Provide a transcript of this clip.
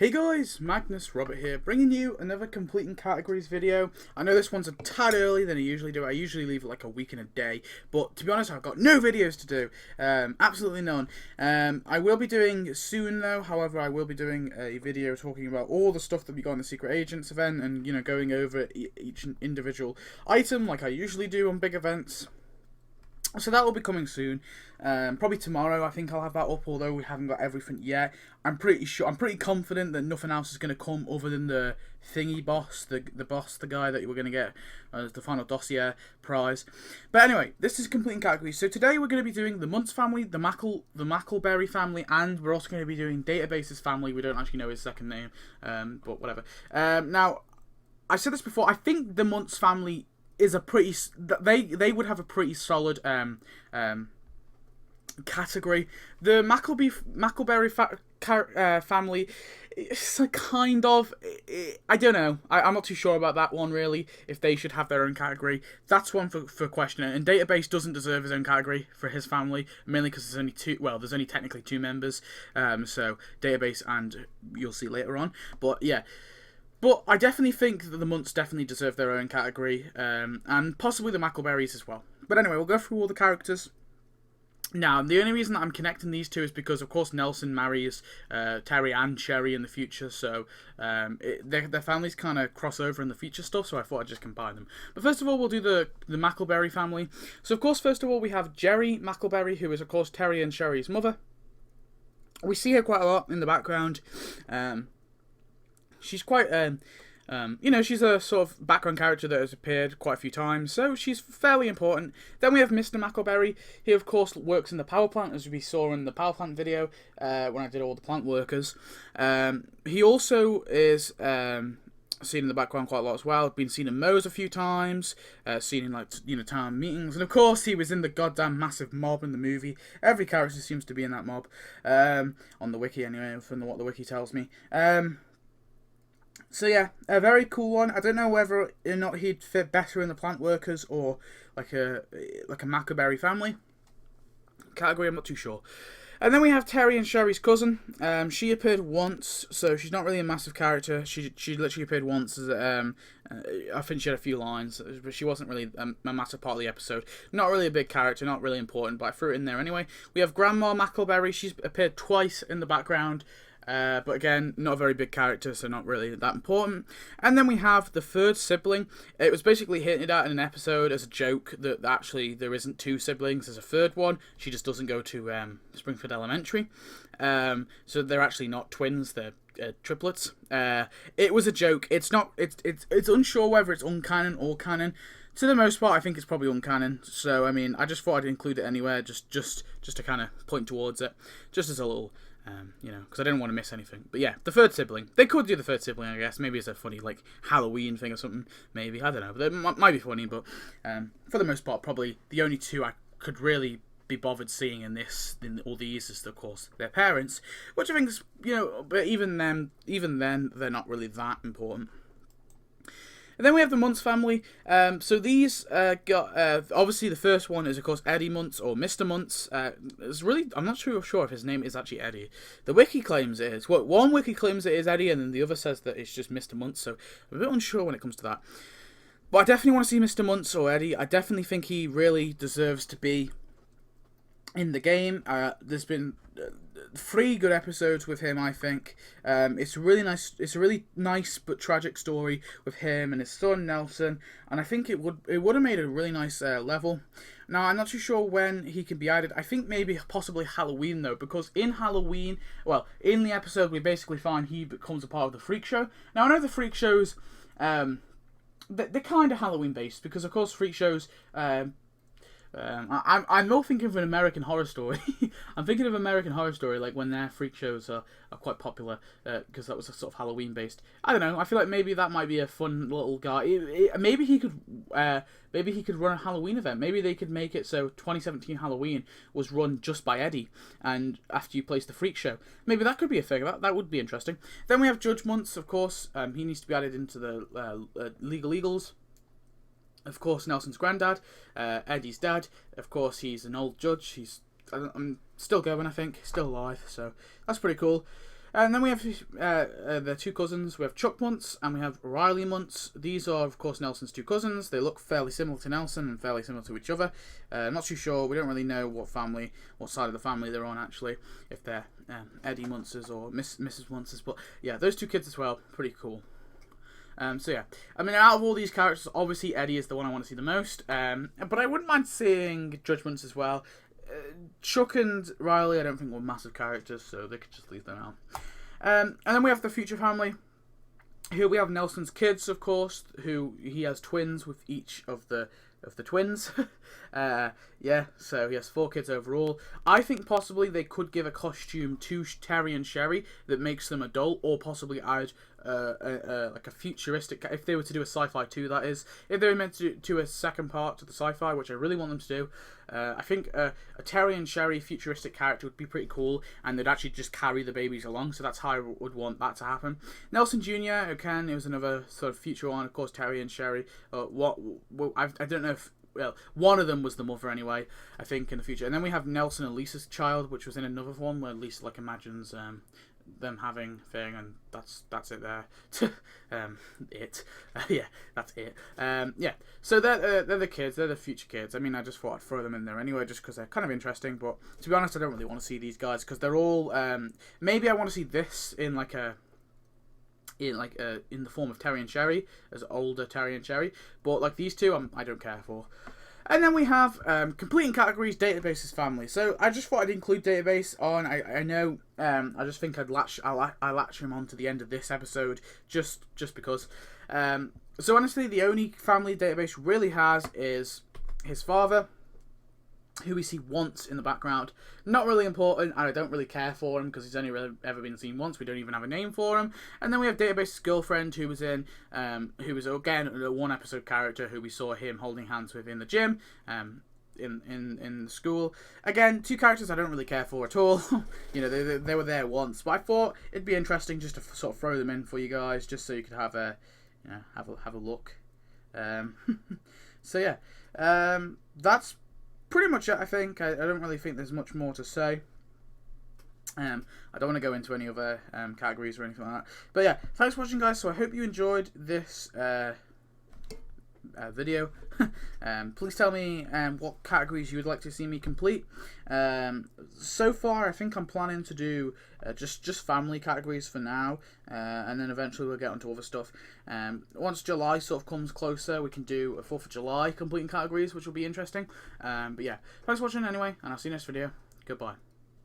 Hey guys, Magnus, Robert here, bringing you another completing categories video. I know this one's a tad early than I usually do. I usually leave it like a week and a day, but to be honest, I've got no videos to do. Absolutely none. I will be doing soon though, however, I will be doing a video talking about all the stuff that we got in the Secret Agents event and, you know, going over each individual item like I usually do on big events. So that will be coming soon. Probably tomorrow I think I'll have that up, although we haven't got everything yet. I'm pretty confident that nothing else is going to come other than the thingy boss, the guy that we're going to get as the final dossier prize. But anyway, this is completing categories. So today we're going to be doing the Muntz family, the Mackelberry family, and we're also going to be doing Database's family. We don't actually know his second name, but whatever. Now, I said this before, I think the Muntz family is a pretty, they would have a pretty solid category. The Mackleberry family, it's a kind of, I don't know, I'm not too sure about that one really, if they should have their own category. That's one for questioning. And Database doesn't deserve his own category for his family, mainly because there's only two, well, there's only technically two members, so Database and you'll see later on, but yeah. But I definitely think that the Muntz definitely deserve their own category, and possibly the Mackleberries as well. But anyway, we'll go through all the characters. Now, the only reason that I'm connecting these two is because, of course, Nelson marries Terry and Sherry in the future, so their families kind of cross over in the future stuff, so I thought I'd just combine them. But first of all, we'll do the Mackleberry family. So, of course, first of all, we have Jerry Mackelberry, who is, of course, Terry and Sherry's mother. We see her quite a lot in the background. She's quite, you know, she's a sort of background character that has appeared quite a few times, so she's fairly important. Then we have Mr. Mackleberry. He, of course, works in the power plant, as we saw in the power plant video when I did all the plant workers. He also is seen in the background quite a lot as well. Been seen in Moe's a few times, seen in, like, you know, town meetings, and of course he was in the goddamn massive mob in the movie. Every character seems to be in that mob, on the wiki anyway, from what the wiki tells me. So yeah, a very cool one. I don't know whether or not he'd fit better in the plant workers or like a Mackleberry family category. I'm not too sure. And then we have Terry and Sherry's cousin. She appeared once, so she's not really a massive character. She literally appeared once. As I think she had a few lines, but she wasn't really a massive part of the episode. Not really a big character, not really important, but I threw it in there anyway. We have Grandma Mackleberry. She's appeared twice in the background. But again, not a very big character, so not really that important. And then we have the third sibling. It was basically hinted at in an episode as a joke that actually there isn't two siblings, there's a third one. She just doesn't go to Springfield Elementary. So they're actually not twins, they're triplets. It was a joke. It's not. It's unsure whether it's uncanon or canon. To the most part, I think it's probably uncanon. So I mean, I just thought I'd include it anywhere, just to kind of point towards it, just as a little. You know, because I didn't want to miss anything. But yeah, the third sibling. They could do the third sibling, I guess. Maybe it's a funny, like, Halloween thing or something. Maybe. I don't know. But it might be funny, but for the most part, probably the only two I could really be bothered seeing in all these is, of course, their parents. Which I think is, you know, but even then, they're not really that important. And then we have the Muntz family. So these got obviously the first one is of course Eddie Muntz or Mr. Muntz. It's really, I'm not sure if his name is actually Eddie. The wiki claims it is. Well, one wiki claims it is Eddie, and then the other says that it's just Mr. Muntz. So I'm a bit unsure when it comes to that. But I definitely want to see Mr. Muntz or Eddie. I definitely think he really deserves to be in the game. There's been 3 good episodes with him, I think. It's a really nice but tragic story with him and his son Nelson, and I think it would have made a really nice level. Now, I'm not too sure when he can be added. I think maybe possibly Halloween though, because in Halloween, well, in the episode we basically find he becomes a part of the Freak Show. Now, I know the Freak Shows, they're kind of Halloween based because of course Freak Shows. I'm not thinking of an American Horror Story. I'm thinking of American Horror Story, like when their freak shows are quite popular, because that was a sort of Halloween based. I don't know. I feel like maybe that might be a fun little guy. Maybe he could run a Halloween event. Maybe they could make it so 2017 Halloween was run just by Eddie, and after you place the freak show, maybe that could be a thing. That would be interesting. Then we have Judge Muntz, of course. He needs to be added into the Legal Eagles. Of course, Nelson's granddad, Eddie's dad. Of course, he's an old judge. I'm still going, I think, still alive. So that's pretty cool. And then we have the two cousins. We have Chuck Muntz and we have Riley Muntz. These are, of course, Nelson's two cousins. They look fairly similar to Nelson and fairly similar to each other. Not too sure. We don't really know what side of the family they're on, actually. If they're Eddie Muntz's or Mrs. Muntz's. But yeah, those two kids as well. Pretty cool. So yeah, I mean, out of all these characters, obviously Eddie is the one I want to see the most. But I wouldn't mind seeing Judge Muntz as well. Chuck and Riley, I don't think were massive characters, so they could just leave them out. And then we have the future family. Here we have Nelson's kids, of course, who he has twins with each of the twins. Yeah, so he has 4 kids overall. I think possibly they could give a costume to Terry and Sherry that makes them adult, or possibly add like a futuristic, if they were to do a sci-fi 2, that is. If they were meant to do a second part to the sci-fi, which I really want them to do, I think a Terry and Sherry futuristic character would be pretty cool, and they'd actually just carry the babies along, so that's how I would want that to happen. Nelson Jr., again, it was another sort of future one, of course, Terry and Sherry. I don't know if, well, one of them was the mother anyway, I think, in the future. And then we have Nelson and Lisa's child, which was in another one where Lisa like imagines them having thing, and that's it there. Yeah, that's it. Yeah, so they're the kids, they're the future kids. I mean, I just thought I'd throw them in there anyway, just because they're kind of interesting. But to be honest, I don't really want to see these guys because they're all. Maybe I want to see this in like a. In the form of Terry and Sherry, as older Terry and Sherry, but like these two, I don't care for. And then we have completing categories, databases, family. So I just thought I'd include database on. I know I just think I'll latch him on to the end of this episode just because. So honestly, the only family database really has is his father, who we see once in the background. Not really important, and I don't really care for him because he's only really ever been seen once. We don't even have a name for him. And then we have Database's girlfriend, who was again a 1 episode character who we saw him holding hands with in the gym, in the school. Again, 2 characters I don't really care for at all. You know, they were there once, but I thought it'd be interesting just to sort of throw them in for you guys, just so you could have a have a look. So yeah, that's pretty much it, I think. I don't really think there's much more to say. I don't want to go into any other categories or anything like that. But yeah, thanks for watching, guys. So I hope you enjoyed this video. Please tell me what categories you would like to see me complete. So far, I think I'm planning to do just family categories for now, and then eventually we'll get onto other stuff. Once July sort of comes closer, we can do a 4th of July completing categories, which will be interesting. But yeah, thanks for watching anyway, and I'll see you next video. Goodbye.